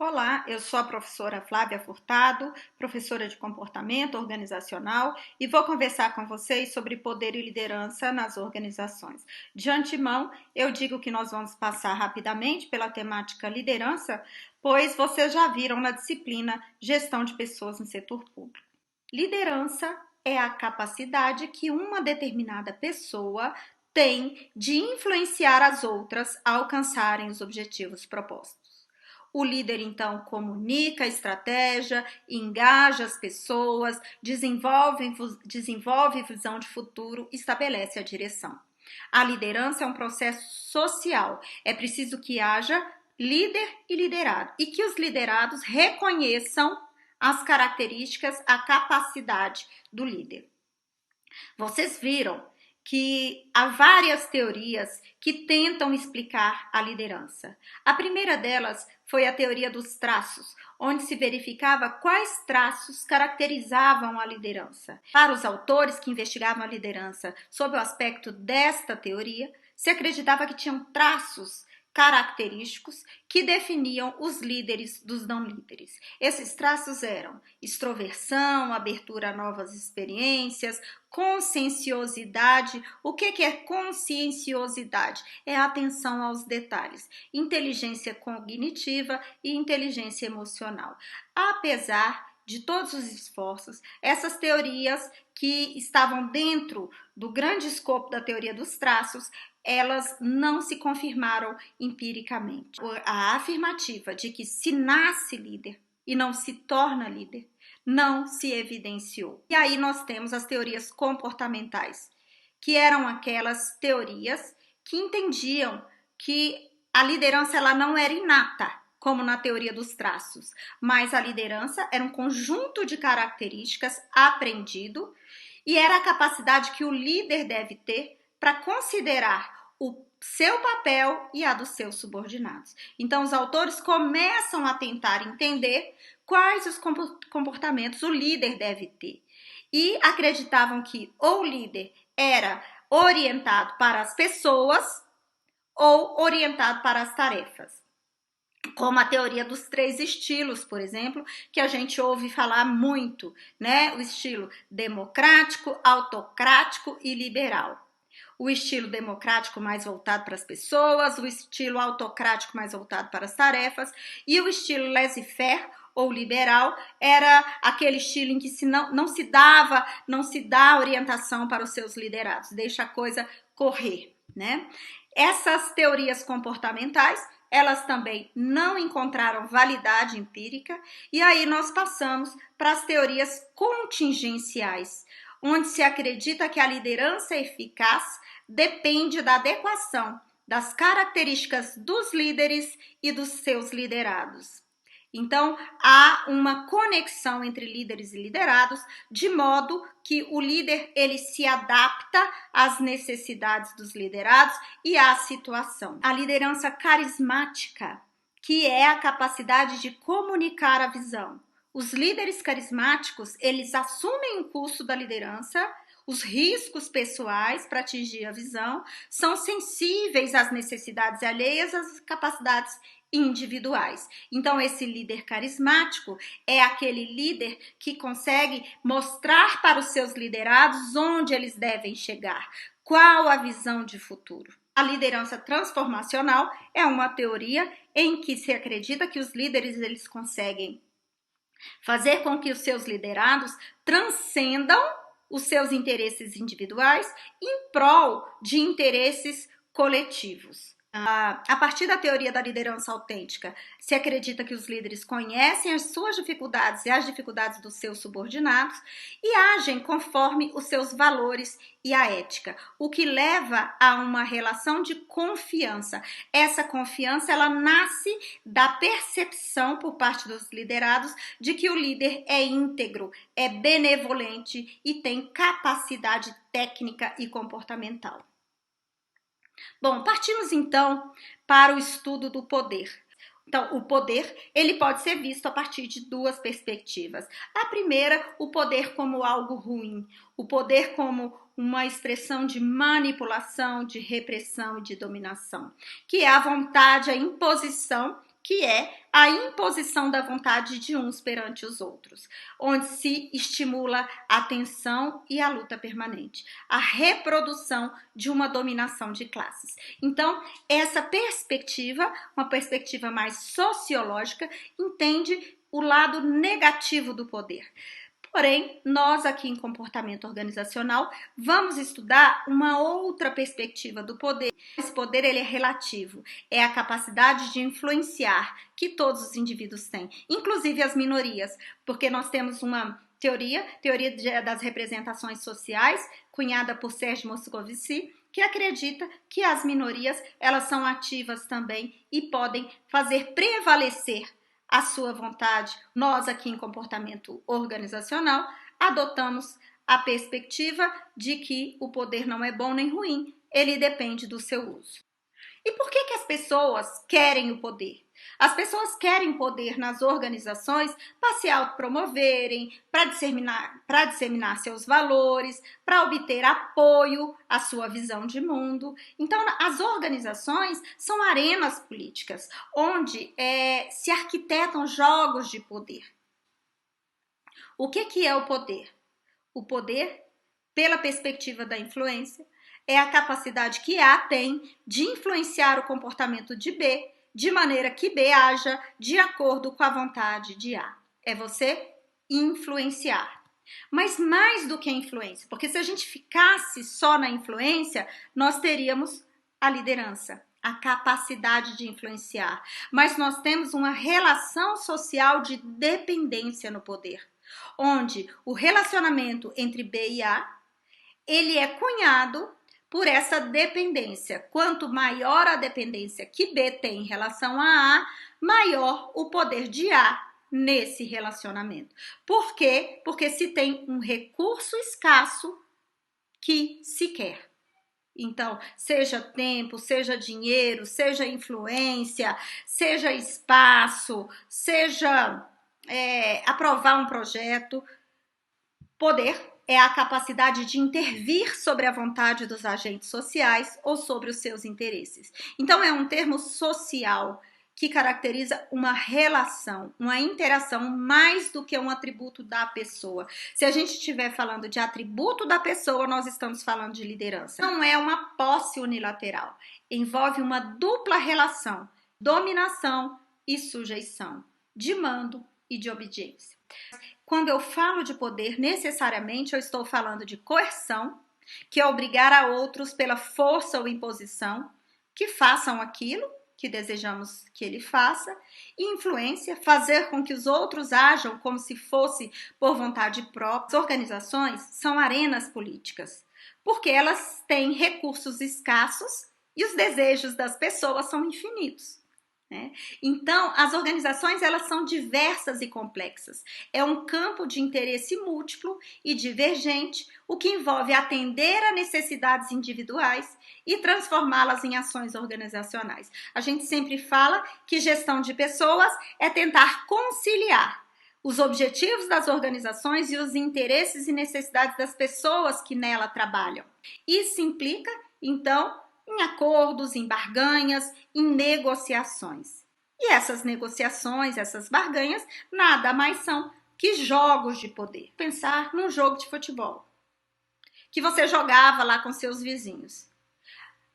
Olá, eu sou a professora Flávia Furtado, professora de comportamento organizacional, e vou conversar com vocês sobre poder e liderança nas organizações. De antemão, eu digo que nós vamos passar rapidamente pela temática liderança, pois vocês já viram na disciplina Gestão de Pessoas no Setor Público. Liderança é a capacidade que uma determinada pessoa tem de influenciar as outras a alcançarem os objetivos propostos. O líder, então, comunica a estratégia, engaja as pessoas, desenvolve visão de futuro, estabelece a direção. A liderança é um processo social. É preciso que haja líder e liderado e que os liderados reconheçam as características, a capacidade do líder. Vocês viram que há várias teorias que tentam explicar a liderança. A primeira delas foi a teoria dos traços, onde se verificava quais traços caracterizavam a liderança. Para os autores que investigavam a liderança sob o aspecto desta teoria, se acreditava que tinham traços característicos que definiam os líderes dos não líderes. Esses traços eram extroversão, abertura a novas experiências, conscienciosidade. O que é conscienciosidade? É a atenção aos detalhes, inteligência cognitiva e inteligência emocional. Apesar de todos os esforços, essas teorias que estavam dentro do grande escopo da teoria dos traços, elas não se confirmaram empiricamente. A afirmativa de que se nasce líder e não se torna líder não se evidenciou. E aí nós temos as teorias comportamentais, que eram aquelas teorias que entendiam que a liderança ela não era inata, como na teoria dos traços, mas a liderança era um conjunto de características aprendido e era a capacidade que o líder deve ter para considerar o seu papel e a dos seus subordinados. Então, os autores começam a tentar entender quais os comportamentos o líder deve ter. E acreditavam que ou o líder era orientado para as pessoas ou orientado para as tarefas. Como a teoria dos 3 estilos, por exemplo, que a gente ouve falar muito, né? O estilo democrático, autocrático e liberal. O estilo democrático mais voltado para as pessoas, o estilo autocrático mais voltado para as tarefas e o estilo laissez-faire ou liberal era aquele estilo em que não se dá orientação para os seus liderados, deixa a coisa correr, né? Essas teorias comportamentais, elas também não encontraram validade empírica e aí nós passamos para as teorias contingenciais, onde se acredita que a liderança eficaz depende da adequação das características dos líderes e dos seus liderados. Então, há uma conexão entre líderes e liderados, de modo que o líder ele se adapta às necessidades dos liderados e à situação. A liderança carismática, que é a capacidade de comunicar a visão. Os líderes carismáticos, eles assumem o custo da liderança, os riscos pessoais para atingir a visão, são sensíveis às necessidades alheias, às capacidades individuais. Então, esse líder carismático é aquele líder que consegue mostrar para os seus liderados onde eles devem chegar, qual a visão de futuro. A liderança transformacional é uma teoria em que se acredita que os líderes eles conseguem fazer com que os seus liderados transcendam os seus interesses individuais em prol de interesses coletivos. A partir da teoria da liderança autêntica, se acredita que os líderes conhecem as suas dificuldades e as dificuldades dos seus subordinados e agem conforme os seus valores e a ética, o que leva a uma relação de confiança. Essa confiança ela nasce da percepção por parte dos liderados de que o líder é íntegro, é benevolente e tem capacidade técnica e comportamental. Bom, partimos então para o estudo do poder. Então, o poder, ele pode ser visto a partir de 2 perspectivas. A primeira, o poder como algo ruim, o poder como uma expressão de manipulação, de repressão e de dominação, que é a vontade, a imposição que é a imposição da vontade de uns perante os outros, onde se estimula a tensão e a luta permanente, a reprodução de uma dominação de classes. Então, essa perspectiva, uma perspectiva mais sociológica, entende o lado negativo do poder. Porém, nós aqui em comportamento organizacional vamos estudar uma outra perspectiva do poder. Esse poder ele é relativo, é a capacidade de influenciar que todos os indivíduos têm, inclusive as minorias, porque nós temos uma teoria das representações sociais, cunhada por Sérgio Moscovici, que acredita que as minorias elas são ativas também e podem fazer prevalecer a sua vontade. Nós aqui em comportamento organizacional adotamos a perspectiva de que o poder não é bom nem ruim, ele depende do seu uso. E por que as pessoas querem o poder? As pessoas querem poder nas organizações para se autopromoverem, para disseminar seus valores, para obter apoio à sua visão de mundo. Então, as organizações são arenas políticas, onde se arquitetam jogos de poder. O que é o poder? O poder, pela perspectiva da influência, é a capacidade que A tem de influenciar o comportamento de B, de maneira que B haja de acordo com a vontade de A. É você influenciar. Mas mais do que a influência, porque se a gente ficasse só na influência, nós teríamos a liderança, a capacidade de influenciar. Mas nós temos uma relação social de dependência no poder, onde o relacionamento entre B e A, ele é cunhado por essa dependência. Quanto maior a dependência que B tem em relação a A, maior o poder de A nesse relacionamento. Por quê? Porque se tem um recurso escasso que se quer. Então, seja tempo, seja dinheiro, seja influência, seja espaço, seja aprovar um projeto, poder é a capacidade de intervir sobre a vontade dos agentes sociais ou sobre os seus interesses. Então, é um termo social que caracteriza uma relação, uma interação, mais do que um atributo da pessoa. Se a gente estiver falando de atributo da pessoa, nós estamos falando de liderança. Não é uma posse unilateral, envolve uma dupla relação, dominação e sujeição, de mando e de obediência. Quando eu falo de poder, necessariamente eu estou falando de coerção, que é obrigar a outros pela força ou imposição que façam aquilo que desejamos que ele faça, e influência, fazer com que os outros ajam como se fosse por vontade própria. As organizações são arenas políticas, porque elas têm recursos escassos e os desejos das pessoas são infinitos. Então, as organizações elas são diversas e complexas. É um campo de interesse múltiplo e divergente, o que envolve atender a necessidades individuais e transformá-las em ações organizacionais. A gente sempre fala que gestão de pessoas é tentar conciliar os objetivos das organizações e os interesses e necessidades das pessoas que nela trabalham. Isso implica, então, em acordos, em barganhas, em negociações. E essas negociações, essas barganhas, nada mais são que jogos de poder. Pensar num jogo de futebol que você jogava lá com seus vizinhos.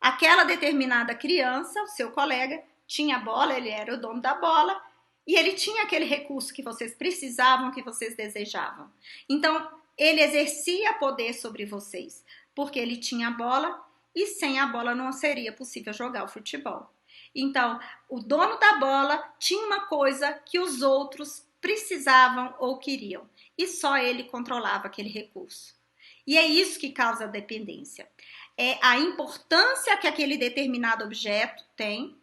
Aquela determinada criança, o seu colega, tinha a bola, ele era o dono da bola, e ele tinha aquele recurso que vocês precisavam, que vocês desejavam. Então, ele exercia poder sobre vocês, porque ele tinha a bola, e sem a bola não seria possível jogar o futebol. Então, o dono da bola tinha uma coisa que os outros precisavam ou queriam, e só ele controlava aquele recurso. E é isso que causa a dependência. É a importância que aquele determinado objeto tem,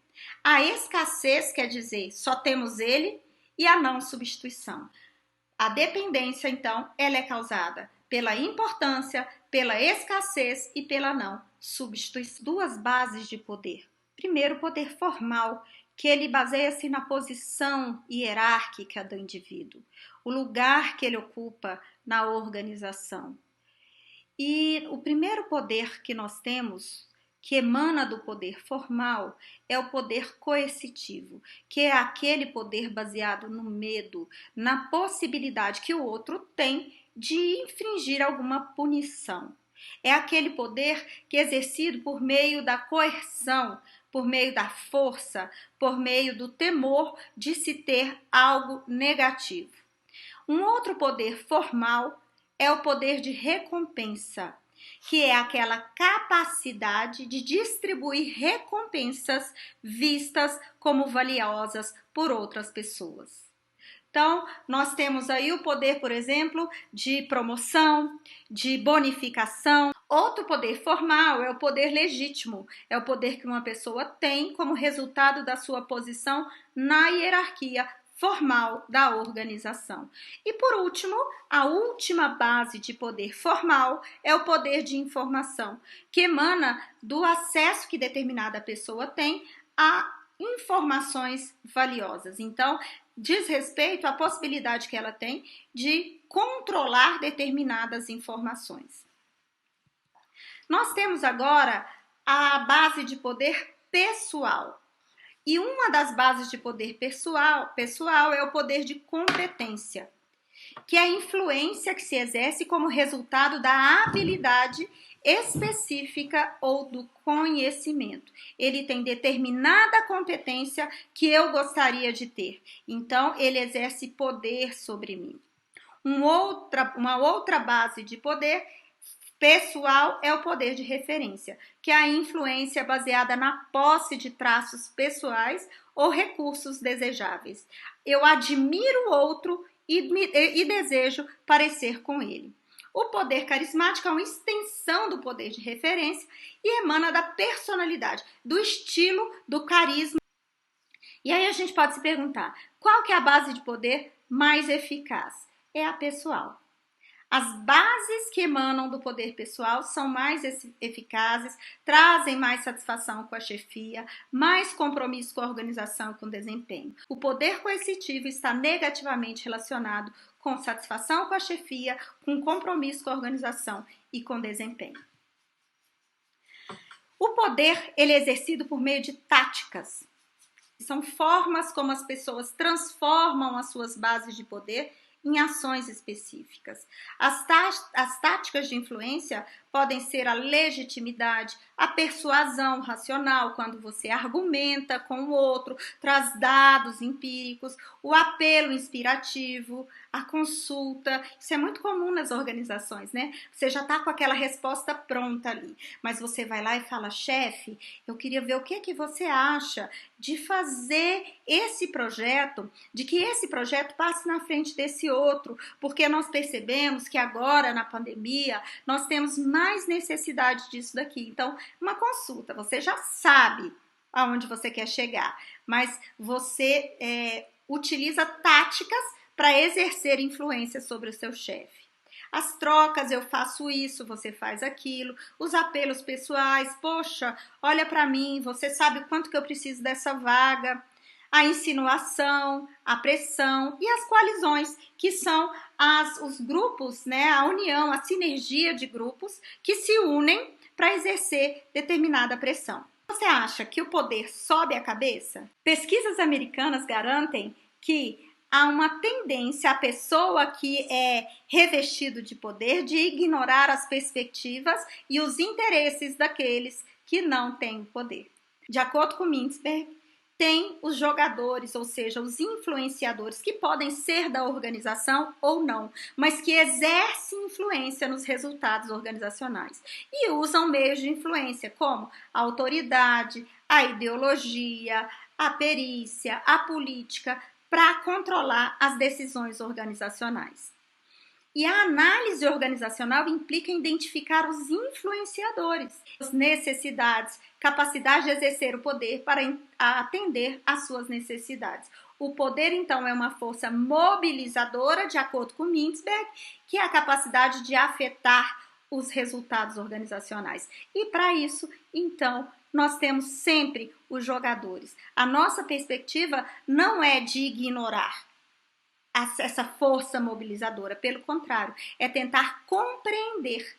a escassez, quer dizer, só temos ele, e a não substituição. A dependência, então, ela é causada pela importância, pela escassez e pela não substituição. Duas bases de poder. Primeiro, o poder formal, que ele baseia-se na posição hierárquica do indivíduo, o lugar que ele ocupa na organização. E o primeiro poder que nós temos, que emana do poder formal é o poder coercitivo, que é aquele poder baseado no medo, na possibilidade que o outro tem de infringir alguma punição. É aquele poder que é exercido por meio da coerção, por meio da força, por meio do temor de se ter algo negativo. Um outro poder formal é o poder de recompensa, que é aquela capacidade de distribuir recompensas vistas como valiosas por outras pessoas. Então, nós temos aí o poder, por exemplo, de promoção, de bonificação. Outro poder formal é o poder legítimo, é o poder que uma pessoa tem como resultado da sua posição na hierarquia formal da organização. E por último, a última base de poder formal é o poder de informação, que emana do acesso que determinada pessoa tem a informações valiosas. Então, diz respeito à possibilidade que ela tem de controlar determinadas informações. Nós temos agora a base de poder pessoal. E uma das bases de poder pessoal é o poder de competência, que é a influência que se exerce como resultado da habilidade específica ou do conhecimento. Ele tem determinada competência que eu gostaria de ter. Então, ele exerce poder sobre mim. Uma outra base de poder pessoal é o poder de referência, que é a influência baseada na posse de traços pessoais ou recursos desejáveis. Eu admiro o outro e desejo parecer com ele. O poder carismático é uma extensão do poder de referência e emana da personalidade, do estilo, do carisma. E aí a gente pode se perguntar, qual que é a base de poder mais eficaz? É a pessoal. As bases que emanam do poder pessoal são mais eficazes, trazem mais satisfação com a chefia, mais compromisso com a organização e com o desempenho. O poder coercitivo está negativamente relacionado com satisfação com a chefia, com compromisso com a organização e com desempenho. O poder, ele é exercido por meio de táticas. São formas como as pessoas transformam as suas bases de poder em ações específicas. As táticas de influência podem ser a legitimidade, a persuasão racional, quando você argumenta com o outro, traz dados empíricos, o apelo inspirativo, a consulta. Isso é muito comum nas organizações, né? Você já está com aquela resposta pronta ali, mas você vai lá e fala, chefe, eu queria ver o que você acha de fazer esse projeto, de que esse projeto passe na frente desse outro, porque nós percebemos que agora, na pandemia, nós temos mais necessidade disso daqui. Então, uma consulta, você já sabe aonde você quer chegar, mas você utiliza táticas para exercer influência sobre o seu chefe. As trocas, eu faço isso, você faz aquilo. Os apelos pessoais, poxa, olha para mim, você sabe o quanto que eu preciso dessa vaga. A insinuação, a pressão e as coalizões, que são os grupos, né, a união, a sinergia de grupos que se unem para exercer determinada pressão. Você acha que o poder sobe a cabeça? Pesquisas americanas garantem que há uma tendência à pessoa que é revestido de poder de ignorar as perspectivas e os interesses daqueles que não têm poder. De acordo com Mintzberg, tem os jogadores, ou seja, os influenciadores, que podem ser da organização ou não, mas que exercem influência nos resultados organizacionais e usam meios de influência como a autoridade, a ideologia, a perícia, a política, para controlar as decisões organizacionais. E a análise organizacional implica em identificar os influenciadores, as necessidades, capacidade de exercer o poder para atender às suas necessidades. O poder, então, é uma força mobilizadora, de acordo com Mintzberg, que é a capacidade de afetar os resultados organizacionais. E para isso, então, nós temos sempre os jogadores. A nossa perspectiva não é de ignorar essa força mobilizadora, pelo contrário, é tentar compreender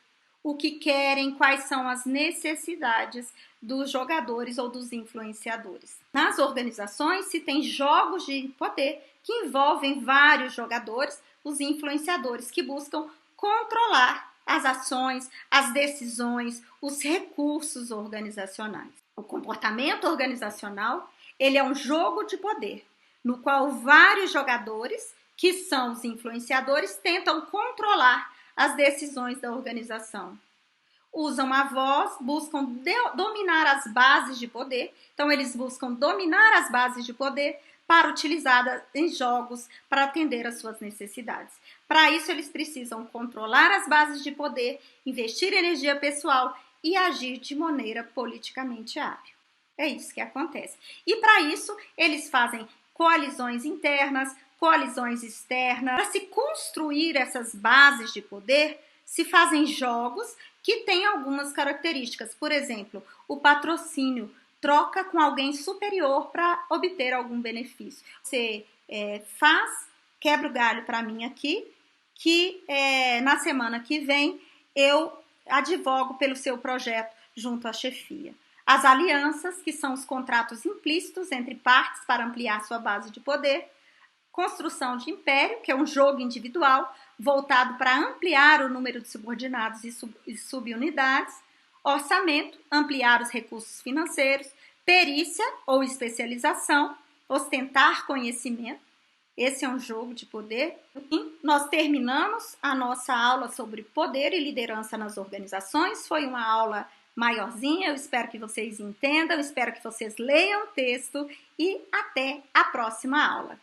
o que querem, quais são as necessidades dos jogadores ou dos influenciadores. Nas organizações se tem jogos de poder que envolvem vários jogadores, os influenciadores, que buscam controlar as ações, as decisões, os recursos organizacionais. O comportamento organizacional, ele é um jogo de poder, no qual vários jogadores, que são os influenciadores, tentam controlar as decisões da organização. Usam a voz, buscam dominar as bases de poder. Então, eles buscam dominar as bases de poder para utilizá-las em jogos, para atender às suas necessidades. Para isso, eles precisam controlar as bases de poder, investir energia pessoal e agir de maneira politicamente hábil. É isso que acontece. E para isso, eles fazem coalizões internas, coalizões externas. Para se construir essas bases de poder, se fazem jogos que têm algumas características. Por exemplo, o patrocínio, troca com alguém superior para obter algum benefício. Você quebra o galho para mim aqui, que na semana que vem eu advogo pelo seu projeto junto à chefia. As alianças, que são os contratos implícitos entre partes para ampliar sua base de poder. Construção de império, que é um jogo individual voltado para ampliar o número de subordinados e subunidades. Orçamento, ampliar os recursos financeiros. Perícia ou especialização, ostentar conhecimento. Esse é um jogo de poder. E nós terminamos a nossa aula sobre poder e liderança nas organizações. Foi uma aula maiorzinha, eu espero que vocês entendam, espero que vocês leiam o texto e até a próxima aula.